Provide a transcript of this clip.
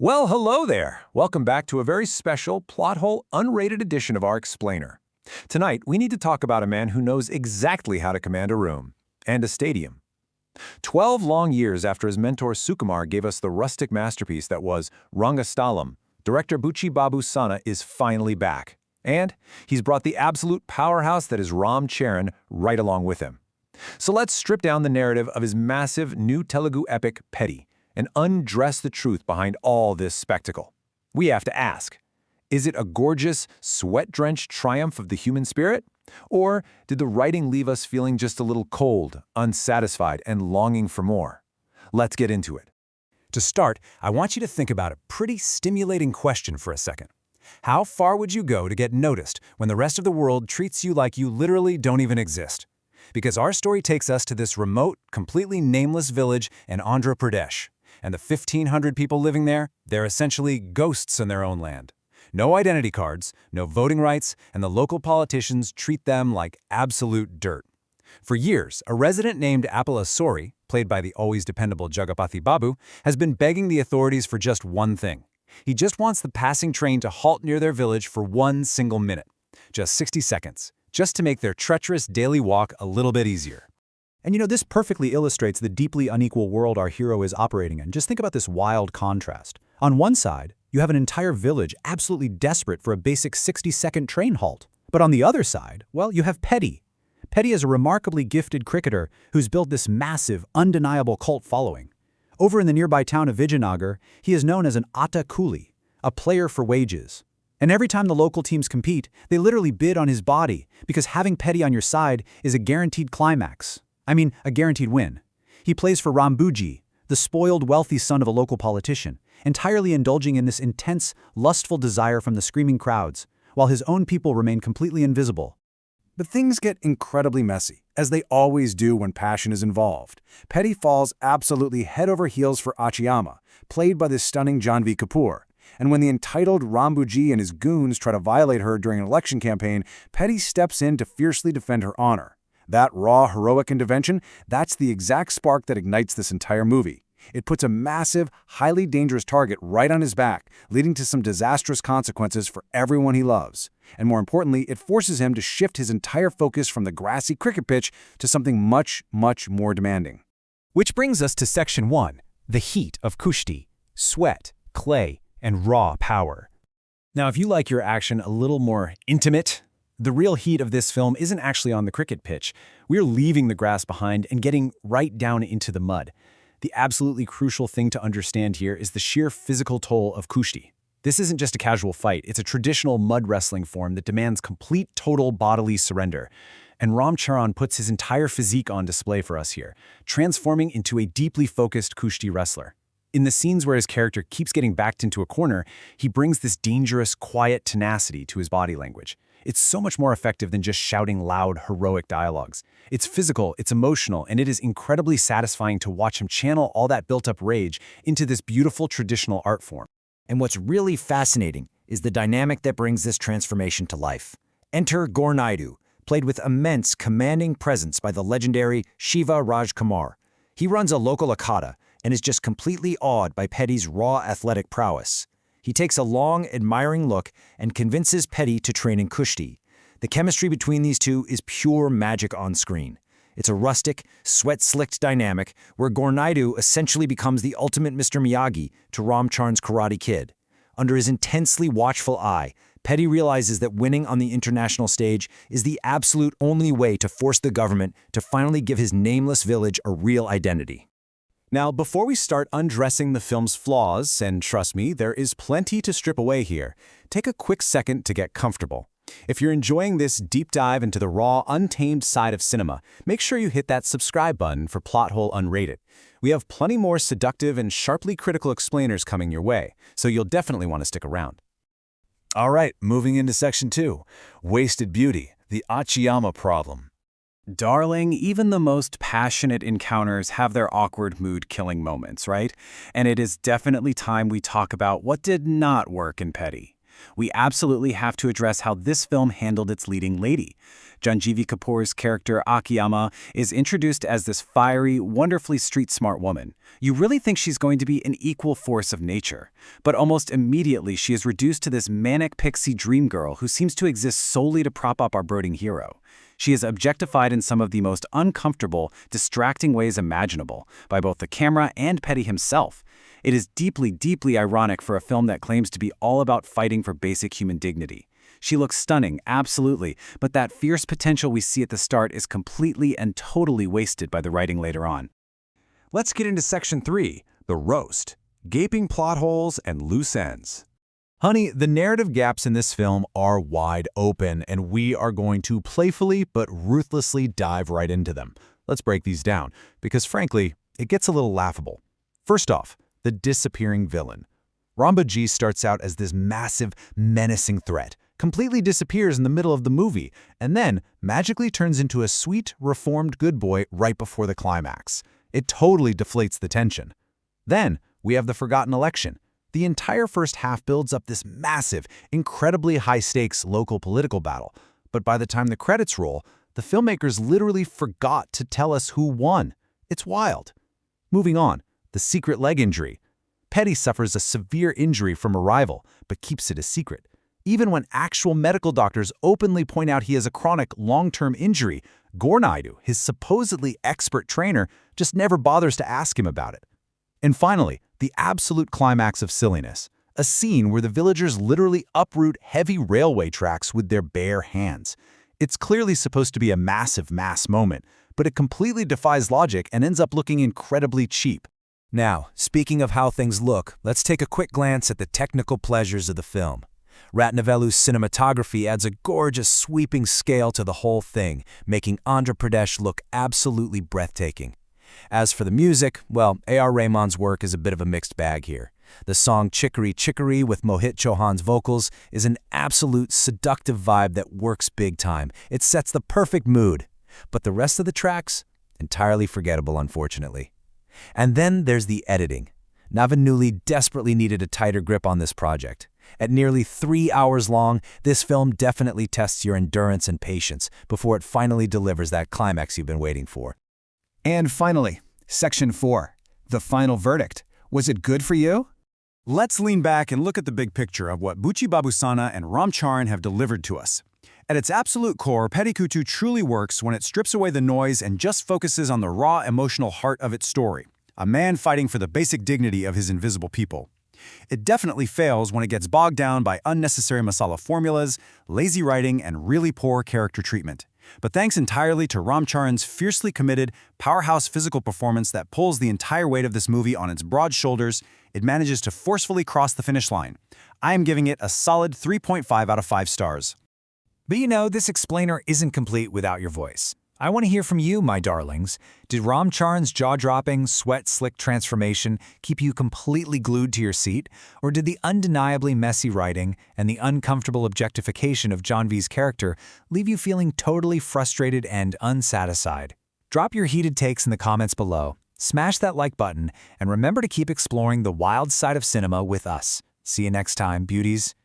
Well, hello there. Welcome back to a very special Plot Hole Unrated edition of our Explainer. Tonight, we need to talk about a man who knows exactly how to command a room and a stadium. 12 long years after his mentor Sukumar gave us the rustic masterpiece that was Rangastalam, director Buchi Babu Sana is finally back. And he's brought the absolute powerhouse that is Ram Charan right along with him. So let's strip down the narrative of his massive new Telugu epic Peddi and undress the truth behind all this spectacle. We have to ask, is it a gorgeous, sweat-drenched triumph of the human spirit? Or did the writing leave us feeling just a little cold, unsatisfied, and longing for more? Let's get into it. To start, I want you to think about a pretty stimulating question for a second. How far would you go to get noticed when the rest of the world treats you like you literally don't even exist? Because our story takes us to this remote, completely nameless village in Andhra Pradesh. And the 1,500 people living there, they're essentially ghosts in their own land. No identity cards, no voting rights, and the local politicians treat them like absolute dirt. For years, a resident named Appala Sori, played by the always dependable Jagapathy Babu, has been begging the authorities for just one thing. He just wants the passing train to halt near their village for 1 single minute. Just 60 seconds, just to make their treacherous daily walk a little bit easier. And this perfectly illustrates the deeply unequal world our hero is operating in. Just think about this wild contrast. On one side, you have an entire village absolutely desperate for a basic 60-second train halt. But on the other side, well, you have Peddi. Peddi is a remarkably gifted cricketer who's built this massive, undeniable cult following. Over in the nearby town of Vijayanagar, he is known as an Atta Kuli, a player for wages. And every time the local teams compete, they literally bid on his body because having Peddi on your side is a guaranteed climax. A guaranteed win. He plays for Rambuji, the spoiled, wealthy son of a local politician, entirely indulging in this intense, lustful desire from the screaming crowds, while his own people remain completely invisible. But things get incredibly messy, as they always do when passion is involved. Peddi falls absolutely head over heels for Achiyama, played by the stunning Janhvi Kapoor. And when the entitled Rambuji and his goons try to violate her during an election campaign, Peddi steps in to fiercely defend her honor. That raw, heroic intervention, that's the exact spark that ignites this entire movie. It puts a massive, highly dangerous target right on his back, leading to some disastrous consequences for everyone he loves. And more importantly, it forces him to shift his entire focus from the grassy cricket pitch to something much, much more demanding. Which brings us to Section 1, the heat of kushti, sweat, clay, and raw power. Now, if you like your action a little more intimate, the real heat of this film isn't actually on the cricket pitch. We're leaving the grass behind and getting right down into the mud. The absolutely crucial thing to understand here is the sheer physical toll of kushti. This isn't just a casual fight, it's a traditional mud wrestling form that demands complete total bodily surrender. And Ram Charan puts his entire physique on display for us here, transforming into a deeply focused kushti wrestler. In the scenes where his character keeps getting backed into a corner, he brings this dangerous, quiet tenacity to his body language. It's so much more effective than just shouting loud, heroic dialogues. It's physical, it's emotional, and it is incredibly satisfying to watch him channel all that built-up rage into this beautiful traditional art form. And what's really fascinating is the dynamic that brings this transformation to life. Enter Gornaidu, played with immense, commanding presence by the legendary Shiva Rajkumar. He runs a local akada and is just completely awed by Peddi's raw athletic prowess. He takes a long, admiring look and convinces Peddi to train in kushti. The chemistry between these two is pure magic on screen. It's a rustic, sweat-slicked dynamic where Gornaidu essentially becomes the ultimate Mr. Miyagi to Ram Charan's Karate Kid. Under his intensely watchful eye, Peddi realizes that winning on the international stage is the absolute only way to force the government to finally give his nameless village a real identity. Now, before we start undressing the film's flaws, and trust me, there is plenty to strip away here, take a quick second to get comfortable. If you're enjoying this deep dive into the raw, untamed side of cinema, make sure you hit that subscribe button for Plot Hole Unrated. We have plenty more seductive and sharply critical explainers coming your way, so you'll definitely want to stick around. All right, moving into Section 2, Wasted Beauty, the Achiyama Problem. Darling, even the most passionate encounters have their awkward mood-killing moments, right? And it is definitely time we talk about what did not work in Peddi. We absolutely have to address how this film handled its leading lady. Janhvi Kapoor's character Akiyama is introduced as this fiery, wonderfully street-smart woman. You really think she's going to be an equal force of nature. But almost immediately she is reduced to this manic pixie dream girl who seems to exist solely to prop up our brooding hero. She is objectified in some of the most uncomfortable, distracting ways imaginable by both the camera and Peddi himself. It is deeply, deeply ironic for a film that claims to be all about fighting for basic human dignity. She looks stunning, absolutely, but that fierce potential we see at the start is completely and totally wasted by the writing later on. Let's get into Section 3, the roast, gaping plot holes and loose ends. Honey, the narrative gaps in this film are wide open, and we are going to playfully but ruthlessly dive right into them. Let's break these down, because frankly, it gets a little laughable. First off, the disappearing villain. Rambaji starts out as this massive, menacing threat, completely disappears in the middle of the movie, and then magically turns into a sweet, reformed good boy right before the climax. It totally deflates the tension. Then, we have the forgotten election. The entire first half builds up this massive, incredibly high-stakes local political battle, but by the time the credits roll, the filmmakers literally forgot to tell us who won. It's wild. Moving on, the secret leg injury. Peddi suffers a severe injury from a rival, but keeps it a secret. Even when actual medical doctors openly point out he has a chronic, long-term injury, Gornaidu, his supposedly expert trainer, just never bothers to ask him about it. And finally, the absolute climax of silliness, a scene where the villagers literally uproot heavy railway tracks with their bare hands. It's clearly supposed to be a massive mass moment, but it completely defies logic and ends up looking incredibly cheap. Now, speaking of how things look, let's take a quick glance at the technical pleasures of the film. Ratnavelu's cinematography adds a gorgeous, sweeping scale to the whole thing, making Andhra Pradesh look absolutely breathtaking. As for the music, well, AR Rahman's work is a bit of a mixed bag here. The song Chicory Chicory with Mohit Chauhan's vocals is an absolute seductive vibe that works big time. It sets the perfect mood. But the rest of the tracks? Entirely forgettable, unfortunately. And then there's the editing. Navanuli desperately needed a tighter grip on this project. At nearly 3 hours long, this film definitely tests your endurance and patience before it finally delivers that climax you've been waiting for. And finally, Section 4, the final verdict. Was it good for you? Let's lean back and look at the big picture of what Buchi Babusana and Ram Charan have delivered to us. At its absolute core, Peddi Kutu truly works when it strips away the noise and just focuses on the raw emotional heart of its story, a man fighting for the basic dignity of his invisible people. It definitely fails when it gets bogged down by unnecessary masala formulas, lazy writing, and really poor character treatment. But thanks entirely to Ram Charan's fiercely committed, powerhouse physical performance that pulls the entire weight of this movie on its broad shoulders, it manages to forcefully cross the finish line. I am giving it a solid 3.5 out of 5 stars. But you know, this explainer isn't complete without your voice. I want to hear from you, my darlings. Did Ram Charan's jaw-dropping, sweat-slick transformation keep you completely glued to your seat? Or did the undeniably messy writing and the uncomfortable objectification of Janhvi's character leave you feeling totally frustrated and unsatisfied? Drop your heated takes in the comments below, smash that like button, and remember to keep exploring the wild side of cinema with us. See you next time, beauties.